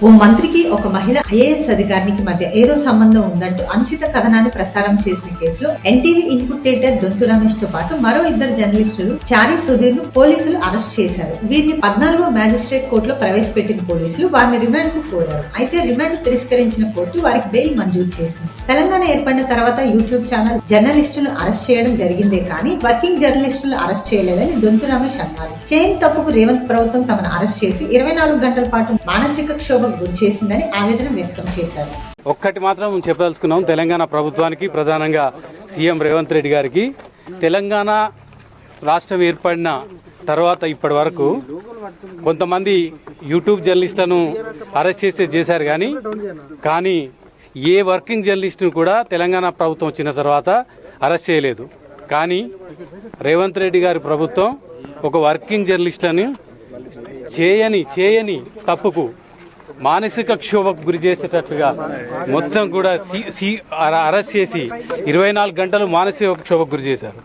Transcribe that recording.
ఓ మంత్రికి ఒక మహిళ ఐఏఎస్ అధికారికి మధ్య ఏదో సంబంధం ఉందంటూ అనుచిత కథనాన్ని ప్రసారం చేసిన కేసులో NTV input editor Donthu Ramesh తో పాటు మరో ఇద్దరు జర్నలిస్టులు చారి సుధీర్ ను పోలీసులు అరెస్ట్ చేశారు. వీరిని 14వ మ్యాజిస్ట్రేట్ కోర్టులో ప్రవేశపెట్టిన పోలీసులు వారిని రిమాండ్ కు కోరారు. అయితే రిమాండ్ తిరస్కరించిన కోర్టు వారికి బెయిల్ మంజూరు చేసింది. తెలంగాణ ఏర్పడిన తర్వాత యూట్యూబ్ ఛానల్ జర్నలిస్టులు అరెస్ట్ చేయడం జరిగిందే కానీ వర్కింగ్ జర్నలిస్టులు అరెస్ట్ చేయలేదని దొంతు రమేష్ అన్నారు. చేయని తప్పుకు రేవంత్ ప్రభుత్వం తమను అరెస్ట్ చేసి 24 గంటల పాటు మానసిక క్షోభ గురి చేసిందని ఆవేదన వ్యక్తం చేశారు. ఒక్కటి మాత్రం చెప్పదలుచుకున్నాం, తెలంగాణ ప్రభుత్వానికి, ప్రధానంగా సీఎం రేవంత్ రెడ్డి గారికి, తెలంగాణ రాష్ట్రం ఏర్పడిన తర్వాత ఇప్పటి వరకు కొంతమంది యూట్యూబ్ జర్నలిస్టులను అరెస్ట్ చేశారు కానీ ఏ వర్కింగ్ జర్నలిస్టును కూడా తెలంగాణ ప్రభుత్వం వచ్చిన తర్వాత అరెస్ట్ చేయలేదు. కానీ రేవంత్ రెడ్డి గారి ప్రభుత్వం ఒక వర్కింగ్ జర్నలిస్టులను చేయని తప్పుకు మానసిక క్షోభకు గురి చేసేటట్లుగా మొత్తం కూడా అరెస్ట్ చేసి 24 గంటలు మానసిక క్షోభకు గురి చేశారు.